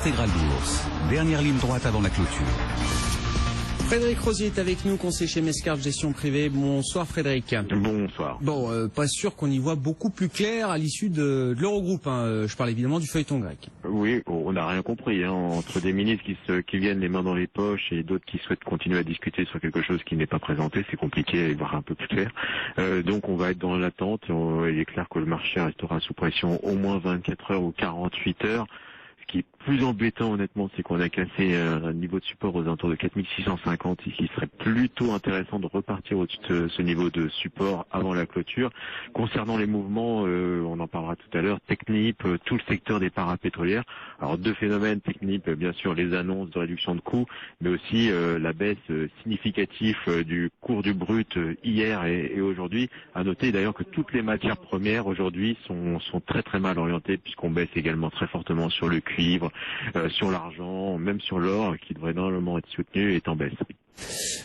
Intégrale Bourse, dernière ligne droite avant la clôture. Frédéric Rosier est avec nous, conseiller chez Mescart Gestion Privée. Bonsoir Frédéric. Bonsoir. Bon, pas sûr qu'on y voit beaucoup plus clair à l'issue de l'Eurogroupe. Je parle évidemment du feuilleton grec. Oui, on n'a rien compris. Entre des ministres qui viennent les mains dans les poches et d'autres qui souhaitent continuer à discuter sur quelque chose qui n'est pas présenté, c'est compliqué à y voir un peu plus clair. Donc on va être dans l'attente. Il est clair que le marché restera sous pression au moins 24 heures ou 48 heures. Ce qui est plus embêtant honnêtement, c'est qu'on a cassé un niveau de support aux alentours de 4650 et qu'il serait plutôt intéressant de repartir au-dessus de ce niveau de support avant la clôture. Concernant les mouvements, on en parlera tout à l'heure, Technip, tout le secteur des parapétrolières. Alors deux phénomènes, Technip, bien sûr les annonces de réduction de coûts, mais aussi la baisse significative du cours du brut hier et aujourd'hui. À noter d'ailleurs que toutes les matières premières aujourd'hui sont très très mal orientées puisqu'on baisse également très fortement sur le cuivre, sur l'argent, même sur l'or, qui devrait normalement être soutenu, est en baisse.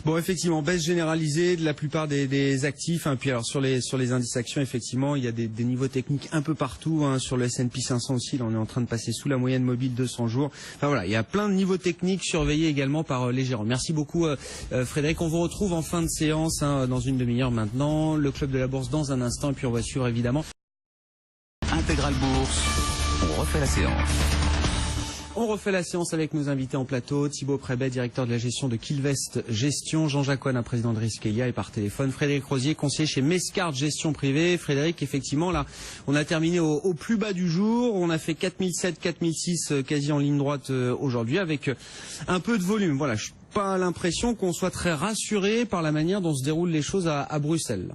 Bon, effectivement, baisse généralisée de la plupart des actifs. Puis alors sur les indices actions, effectivement, il y a des niveaux techniques un peu partout. Sur le S&P 500 aussi, là, on est en train de passer sous la moyenne mobile 200 jours. Enfin voilà, il y a plein de niveaux techniques surveillés également par les gérants. Merci beaucoup Frédéric. On vous retrouve en fin de séance dans une demi-heure maintenant. Le Club de la Bourse dans un instant, et puis on va suivre évidemment. Intégrale Bourse, on refait la séance. On refait la séance avec nos invités en plateau. Thibaut Prébet, directeur de la gestion de Killvest Gestion. Jean-Jacques Cohen, président de Risquelia, et par téléphone Frédéric Rosier, conseiller chez Mescart Gestion Privée. Frédéric, effectivement, là, on a terminé au plus bas du jour. On a fait 4007, 4006 quasi en ligne droite aujourd'hui avec un peu de volume. Voilà, je n'ai pas l'impression qu'on soit très rassuré par la manière dont se déroulent les choses à Bruxelles.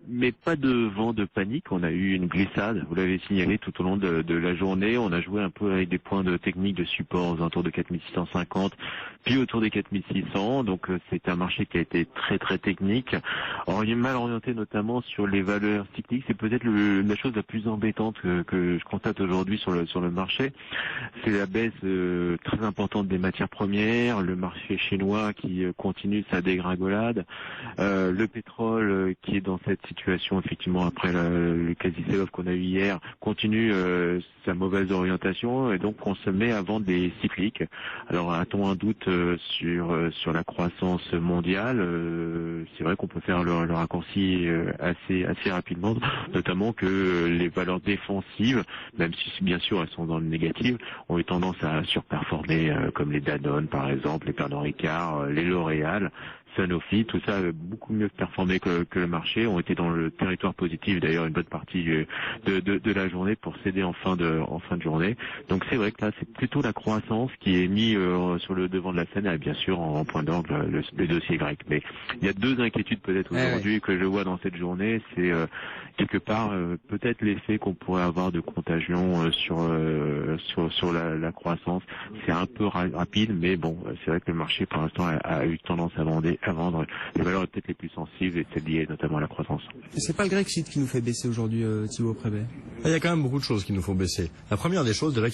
Mais pas de vent de panique. On a eu une glissade, vous l'avez signalé tout au long de la journée. On a joué un peu avec des points de technique de support aux alentours de 4650, puis autour des 4600. Donc c'est un marché qui a été très très technique. Alors il est mal orienté notamment sur les valeurs cycliques. C'est peut-être la chose la plus embêtante que je constate aujourd'hui sur le marché. C'est la baisse très importante des matières premières, le marché chinois qui continue sa dégringolade, le pétrole qui est dans cette situation, effectivement, après le quasi-sell-off qu'on a eu hier, continue sa mauvaise orientation, et donc on se met à vendre des cycliques. Alors a-t-on un doute sur la croissance mondiale? C'est vrai qu'on peut faire le raccourci assez rapidement, notamment que les valeurs défensives, même si bien sûr elles sont dans le négatif, ont eu tendance à surperformer, comme les Danone par exemple, les Pernod Ricard, les L'Oréal, Sanofi, tout ça a beaucoup mieux performé que le marché, ont été dans le territoire positif d'ailleurs une bonne partie de la journée pour céder en fin de journée. Donc c'est vrai que là c'est plutôt la croissance qui est mis sur le devant de la scène, et bien sûr en point d'angle le dossier grec. Mais il y a deux inquiétudes peut-être aujourd'hui que je vois dans cette journée, c'est quelque part peut-être l'effet qu'on pourrait avoir de contagion sur la croissance. C'est un peu rapide, mais bon, c'est vrai que le marché pour l'instant a eu tendance à vendre les valeurs peut-être les plus sensibles, et c'est lié notamment à la croissance. C'est pas le Grexit qui nous fait baisser aujourd'hui, Thibaut Prébet? Il y a quand même beaucoup de choses qui nous font baisser. La première des choses, déjà,